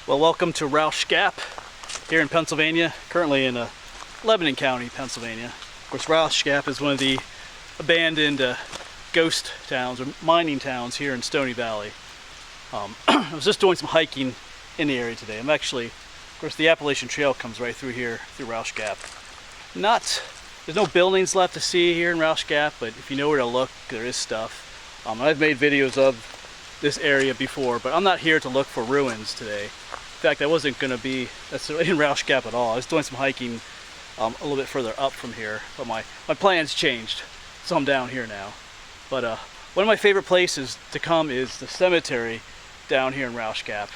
Well, welcome to Rausch Gap here in Pennsylvania, currently in Lebanon County, Pennsylvania. Of course, Rausch Gap is one of the abandoned ghost towns or mining towns here in Stony Valley. I was just doing some hiking in the area today. Of course, the Appalachian Trail comes right through here, through Rausch Gap. There's no buildings left to see here in Rausch Gap, but if you know where to look, there is stuff. I've made videos of this area before, but I'm not here to look for ruins today. In fact, I wasn't going to be necessarily in Rausch Gap at all. I was doing some hiking a little bit further up from here, but my plans changed, so I'm down here now. But one of my favorite places to come is the cemetery down here in Rausch Gap.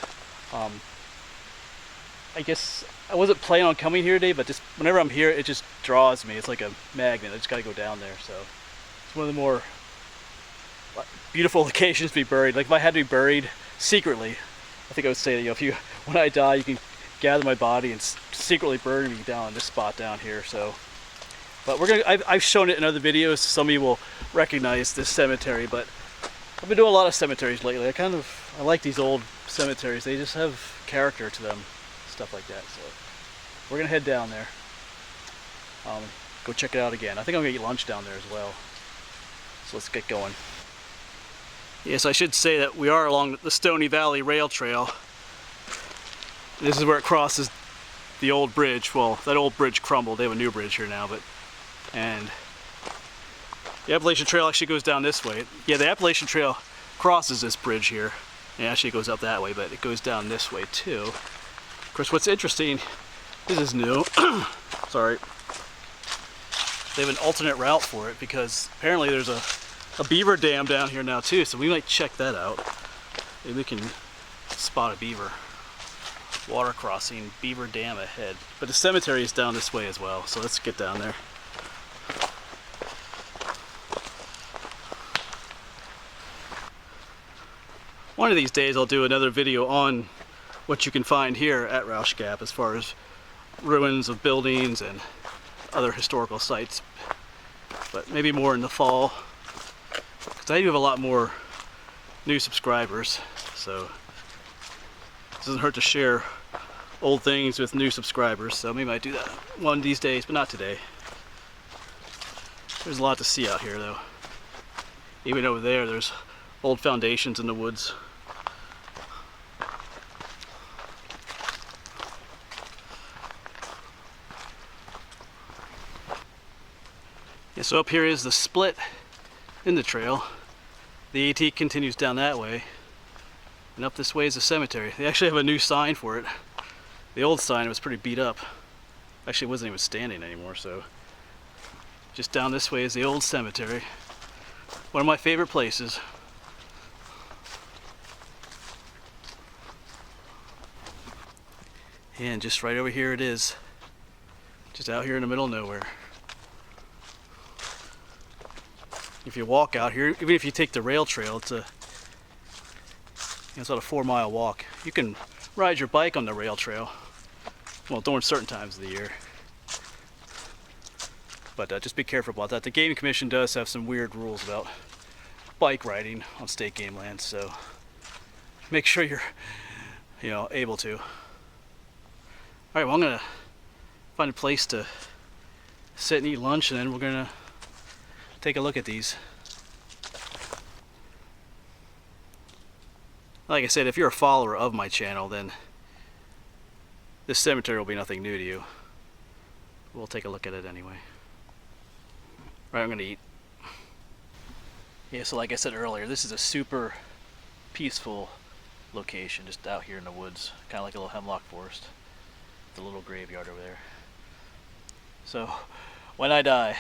I guess I wasn't planning on coming here today, but just whenever I'm here, it just draws me. It's like a magnet. I just got to go down there. So it's one of the more beautiful locations to be buried. Like if I had to be buried secretly, I think I would say that, when I die, you can gather my body and secretly bury me down in this spot down here. So, but I've shown it in other videos. So some of you will recognize this cemetery, but I've been doing a lot of cemeteries lately. I like these old cemeteries. They just have character to them, stuff like that. So we're gonna head down there. Go check it out again. I think I'm gonna eat lunch down there as well. So let's get going. Yes, I should say that we are along the Stony Valley Rail Trail. This is where it crosses the old bridge. Well, that old bridge crumbled. They have a new bridge here now, and the Appalachian Trail actually goes down this way. Yeah, the Appalachian Trail crosses this bridge here. It actually goes up that way, but it goes down this way too. Of course, what's interesting, this is new. Sorry. They have an alternate route for it because apparently there's a beaver dam down here now too, so we might check that out. Maybe we can spot a beaver. Water crossing, beaver dam ahead. But the cemetery is down this way as well, so let's get down there. One of these days I'll do another video on what you can find here at Rausch Gap as far as ruins of buildings and other historical sites, but maybe more in the fall. Because I do have a lot more new subscribers, so it doesn't hurt to share old things with new subscribers, so maybe I might do that one of these days, but not today. There's a lot to see out here though. Even over there, there's old foundations in the woods. Yeah, so up here is the split in the trail. The AT continues down that way, and up this way is the cemetery. They actually have a new sign for it. The old sign was pretty beat up. Actually, it wasn't even standing anymore, so just down this way is the old cemetery. One of my favorite places. And just right over here it is. Just out here in the middle of nowhere. If you walk out here, even if you take the rail trail, it's about a 4-mile walk. You can ride your bike on the rail trail. Well, during certain times of the year. But just be careful about that. The Game Commission does have some weird rules about bike riding on state game lands, so make sure you're, able to. All right, well, I'm gonna find a place to sit and eat lunch, and then we're gonna take a look at these. Like I said, if you're a follower of my channel, then this cemetery will be nothing new to you. We'll take a look at it anyway. Alright, I'm gonna eat. Yeah, so like I said earlier, this is a super peaceful location, just out here in the woods, kind of like a little hemlock forest. The little graveyard over there. So, when I die,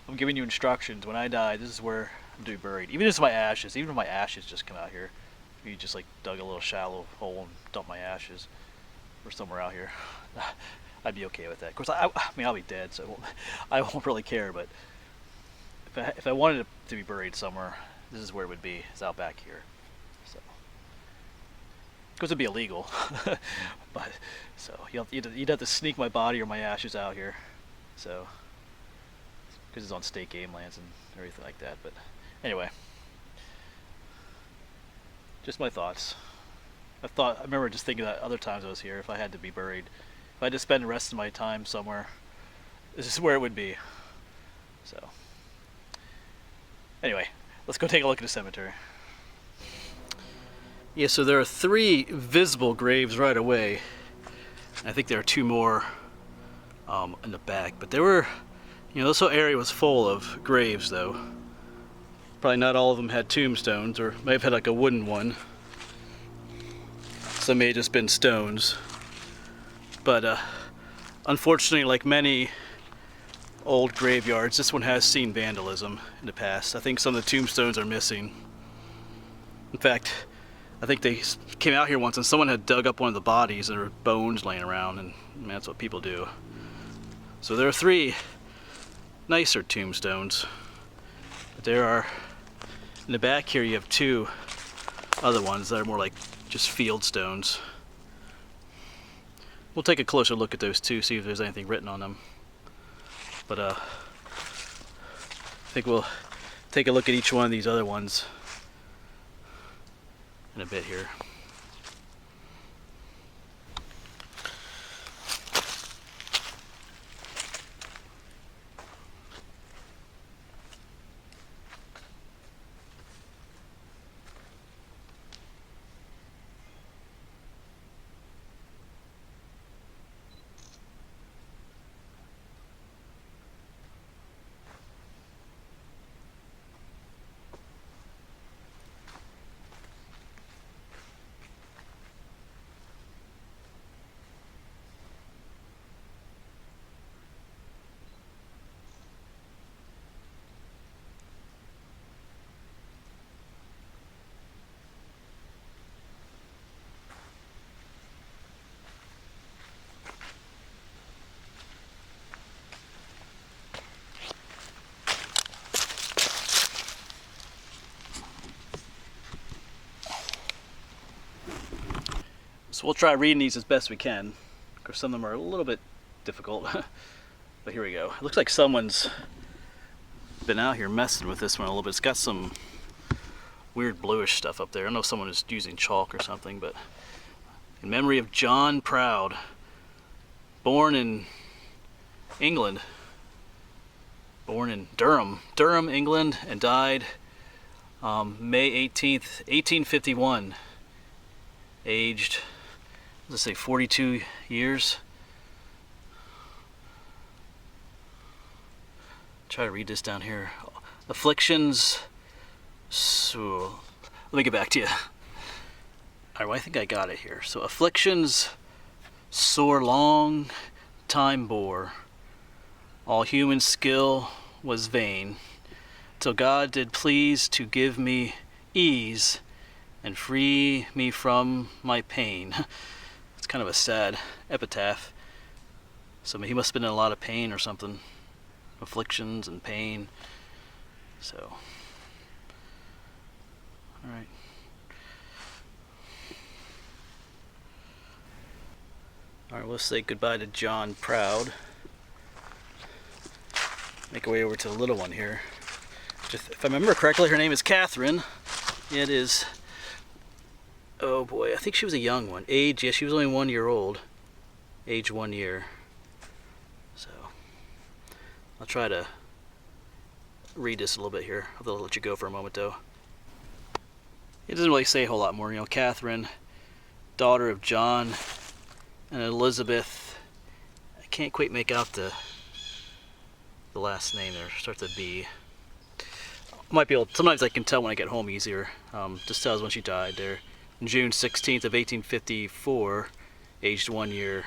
I'm giving you instructions. When I die, this is where I'm to be buried. Even if my ashes just come out here. If you just like dug a little shallow hole and dump my ashes or somewhere out here, I'd be okay with that. Of course, I mean, I'll be dead, so I won't really care. But if I wanted it to be buried somewhere, this is where it would be. It's out back here. So, of course, it'd be illegal. But so you'd have to sneak my body or my ashes out here. So. Because it's on state game lands and everything like that. But anyway, just my thoughts. I remember just thinking that other times I was here, if I had to be buried, if I had to spend the rest of my time somewhere, this is where it would be. So, anyway, let's go take a look at the cemetery. Yeah, so there are 3 visible graves right away. I think there are 2 more in the back, but there were, this whole area was full of graves though. Probably not all of them had tombstones, or may have had like a wooden one. Some may have just been stones. But unfortunately, like many old graveyards, this one has seen vandalism in the past. I think some of the tombstones are missing. In fact, I think they came out here once and someone had dug up one of the bodies and there were bones laying around, and that's what people do. So there are 3 nicer tombstones. But there are, in the back here you have 2 other ones that are more like just field stones. We'll take a closer look at those 2, see if there's anything written on them. But I think we'll take a look at each one of these other ones in a bit here. So we'll try reading these as best we can. Of course, some of them are a little bit difficult. But here we go. It looks like someone's been out here messing with this one a little bit. It's got some weird bluish stuff up there. I don't know if someone is using chalk or something, but in memory of John Proud, born in England, born in Durham, England, and died May 18th, 1851, aged, let's say 42 years. Try to read this down here. Afflictions. So, let me get back to you. Alright, well, I think I got it here. So, afflictions sore long time bore. All human skill was vain, till God did please to give me ease and free me from my pain. It's kind of a sad epitaph. So he must have been in a lot of pain or something. Afflictions and pain. So, alright. Alright, let's say goodbye to John Proud. Make our way over to the little one here. If I remember correctly, her name is Catherine. It is, oh boy, I think she was a young one. Age, yeah, she was only 1 year old. Age 1 year. So, I'll try to read this a little bit here. I'll let you go for a moment though. It doesn't really say a whole lot more. You know, Catherine, daughter of John and Elizabeth. I can't quite make out the last name there. Starts with a B. Might be able. Sometimes I can tell when I get home easier. Just tells when she died there, June 16th of 1854, aged 1 year,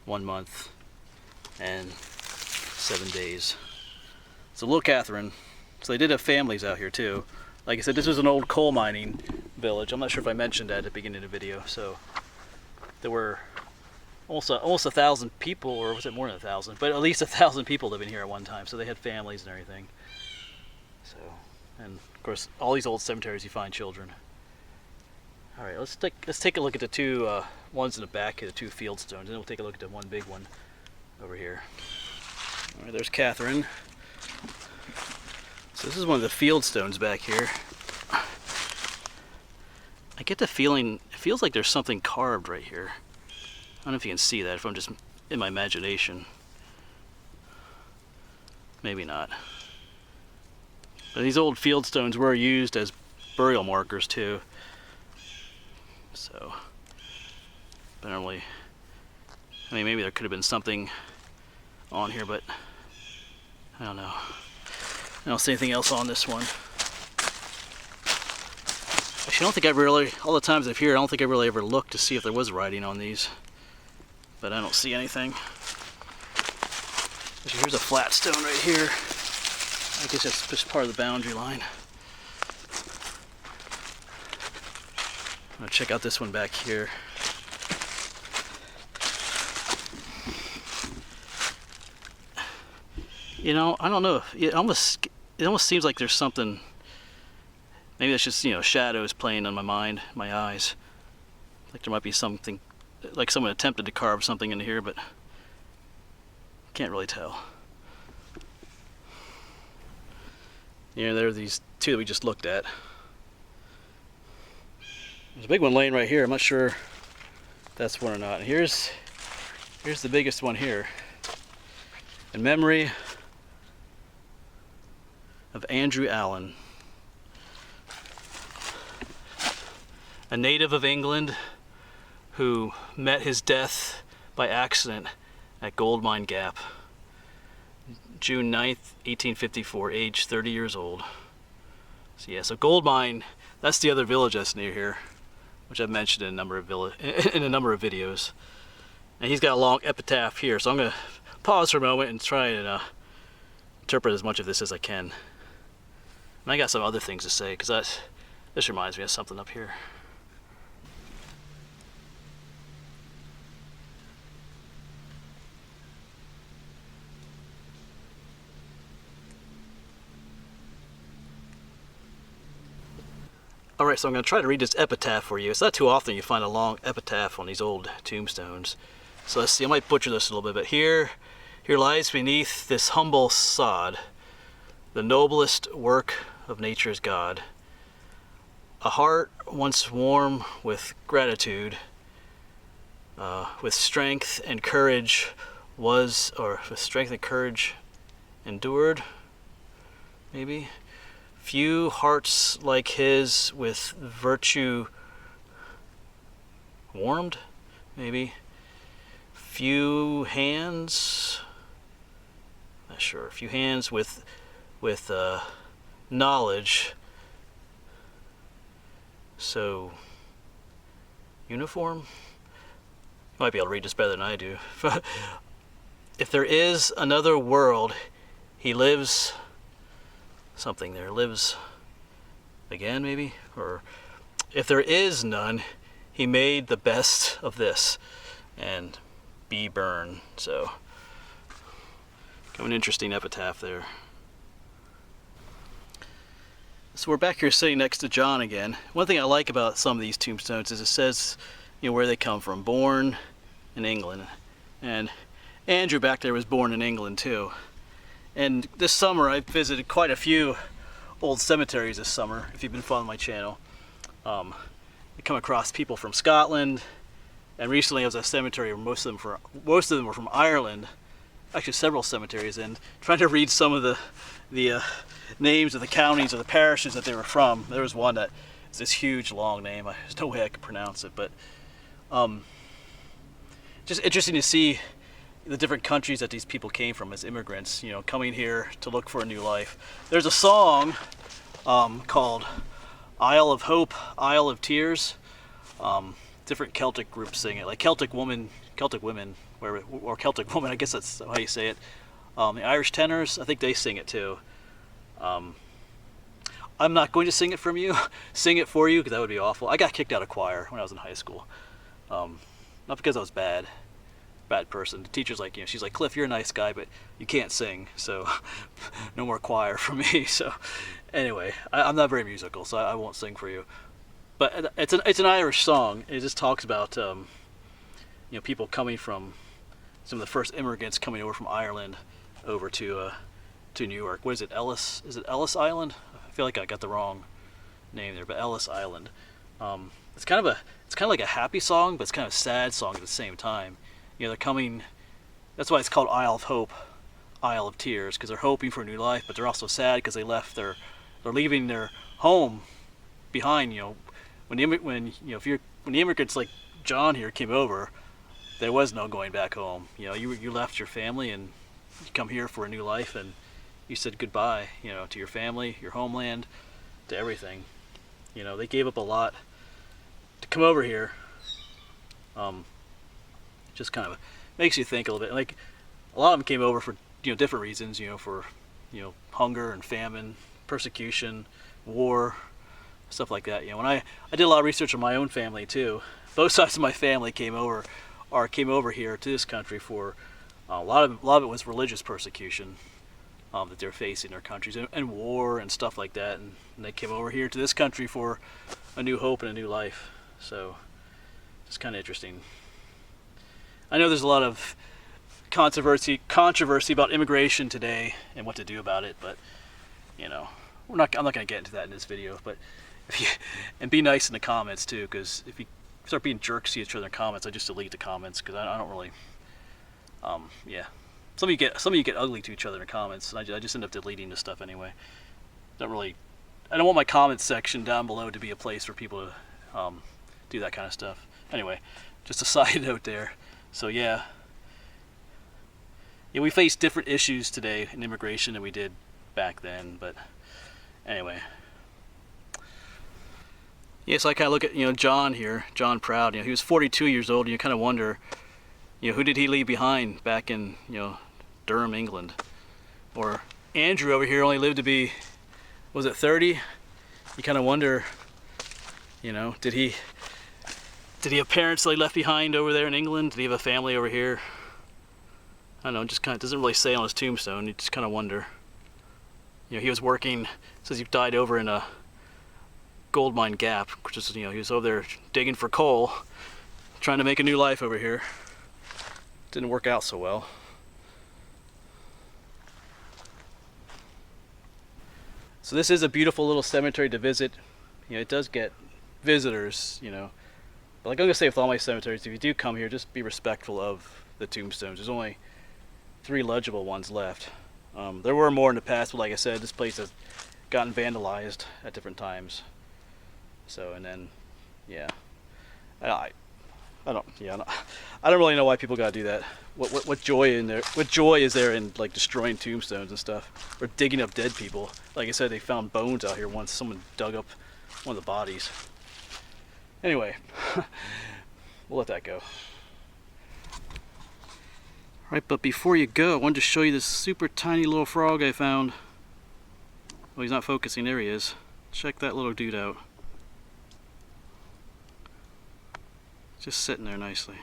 1 month, and 7 days. So little Catherine. So they did have families out here too. Like I said, this was an old coal mining village. I'm not sure if I mentioned that at the beginning of the video. So there were almost 1,000 people, or was it more than 1,000? But at least 1,000 people living here at one time. So they had families and everything. So, and of course, all these old cemeteries you find children. All right, let's take a look at the 2 ones in the back, the 2 field stones, and then we'll take a look at the one big one over here. All right, there's Catherine. So this is one of the field stones back here. I get the feeling, it feels like there's something carved right here. I don't know if you can see that, if I'm just in my imagination. Maybe not. But these old field stones were used as burial markers too. So, apparently, I mean, maybe there could have been something on here, but I don't know. I don't see anything else on this one. Actually, I don't think I've really, all the times I've here, I don't think I really ever looked to see if there was writing on these. But I don't see anything. Actually, here's a flat stone right here. I guess that's just part of the boundary line. I'm gonna check out this one back here. You know, I don't know. It almost seems like there's something. Maybe that's just, you know, shadows playing on my mind, my eyes. Like there might be something, like someone attempted to carve something into here, but can't really tell. You know, there are these two that we just looked at. There's a big one laying right here. I'm not sure if that's one or not. And here's the biggest one here. In memory of Andrew Allen, a native of England who met his death by accident at Gold Mine Gap, June 9th, 1854, age 30 years old. So yeah, so Gold Mine, that's the other village that's near here, which I've mentioned in a number of videos. And he's got a long epitaph here, so I'm going to pause for a moment and try and interpret as much of this as I can. And I got some other things to say, because this reminds me of something up here. Alright, so I'm going to try to read this epitaph for you. It's not too often you find a long epitaph on these old tombstones. So let's see, I might butcher this a little bit, but here lies beneath this humble sod the noblest work of nature's God. A heart once warm with gratitude, with strength and courage endured, maybe. Few hearts like his with virtue warmed, maybe. Few hands, not sure. Few hands with knowledge so uniform. You might be able to read this better than I do. If there is another world, he lives. Something there lives again, maybe? Or if there is none, he made the best of this and be burned. So, kind of an interesting epitaph there. So we're back here sitting next to John again. One thing I like about some of these tombstones is it says, you know, where they come from. Born in England. And Andrew back there was born in England too. And this summer I visited quite a few old cemeteries this summer, if you've been following my channel. I come across people from Scotland, and recently I was at a cemetery where most of them were from Ireland. Actually several cemeteries, and trying to read some of the names of the counties or the parishes that they were from. There was one that is this huge long name. There's no way I could pronounce it, but just interesting to see the different countries that these people came from as immigrants, you know, coming here to look for a new life. There's a song called Isle of Hope, Isle of Tears. Different Celtic groups sing it, like Celtic Woman, or Celtic Woman, I guess that's how you say it. The Irish tenors, I think they sing it too. I'm not going to sing it for you, because that would be awful. I got kicked out of choir when I was in high school. Not because I was bad person. The teacher's like, you know, she's like, Cliff, you're a nice guy, but you can't sing, so no more choir for me. So anyway, I'm not very musical, so I won't sing for you. But it's an Irish song. It just talks about you know, people coming from, some of the first immigrants coming over from Ireland over to New York. What is it, Ellis? Is it Ellis Island? I feel like I got the wrong name there, but Ellis Island. It's kind of like a happy song, but it's kind of a sad song at the same time. You know, they're coming. That's why it's called Isle of Hope, Isle of Tears, because they're hoping for a new life, but they're also sad because they're leaving their home behind. You know, when the immigrants like John here came over, there was no going back home. You know, you left your family and you come here for a new life, and you said goodbye. You know, to your family, your homeland, to everything. You know, they gave up a lot to come over here. Just kind of makes you think a little bit. Like, a lot of them came over for, you know, different reasons. You know, for, you know, hunger and famine, persecution, war, stuff like that. You know, when I did a lot of research on my own family too. Both sides of my family came over here to this country for a lot of it was religious persecution that they're facing in their countries, and war and stuff like that. And they came over here to this country for a new hope and a new life. So it's kind of interesting. I know there's a lot of controversy about immigration today and what to do about it, but you know, I'm not going to get into that in this video. But and be nice in the comments too, because if you start being jerks to each other in the comments, I just delete the comments, because I don't really. Yeah, some of you get ugly to each other in the comments, and I just end up deleting the stuff anyway. I don't want my comments section down below to be a place for people to do that kind of stuff. Anyway, just a side note there. So yeah, we face different issues today in immigration than we did back then. But anyway, yeah, so I kind of look at, you know, John here, John Proud. You know, he was 42 years old, and you kind of wonder, you know, who did he leave behind back in, you know, Durham, England? Or Andrew over here only lived to be, was it 30? You kind of wonder, you know, did he have parents that he left behind over there in England? Did he have a family over here? I don't know, just kind of doesn't really say on his tombstone. You just kind of wonder. You know, he was working, says he died over in a gold mine Gap, which is, you know, he was over there digging for coal, trying to make a new life over here. Didn't work out so well. So this is a beautiful little cemetery to visit. You know, it does get visitors, you know. But like I'm gonna say with all my cemeteries, if you do come here, just be respectful of the tombstones. There's only 3 legible ones left. There were more in the past, but like I said, this place has gotten vandalized at different times. So, and then, yeah, I don't really know why people gotta do that. What joy in there? What joy is there in like destroying tombstones and stuff, or digging up dead people? Like I said, they found bones out here once. Someone dug up one of the bodies. Anyway, we'll let that go. Alright, but before you go, I wanted to show you this super tiny little frog I found. Well, he's not focusing. There he is. Check that little dude out. Just sitting there nicely.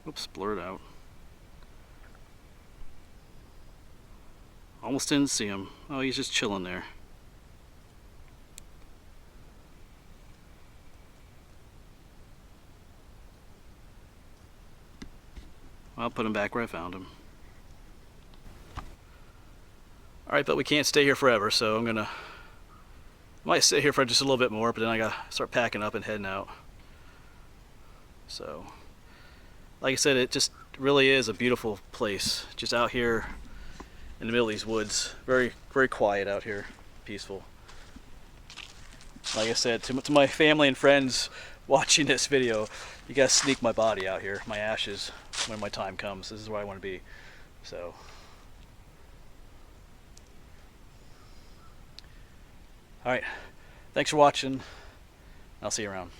Oops, blurred out. Almost didn't see him. Oh, he's just chilling there. I'll put him back where I found him. Alright, but we can't stay here forever, so might stay here for just a little bit more, but then I gotta start packing up and heading out. So, like I said, it just really is a beautiful place. Just out here in the middle of these woods. Very, very quiet out here. Peaceful. Like I said, to my family and friends watching this video, you gotta sneak my body out here, my ashes, when my time comes. This is where I want to be. So, alright, thanks for watching. I'll see you around.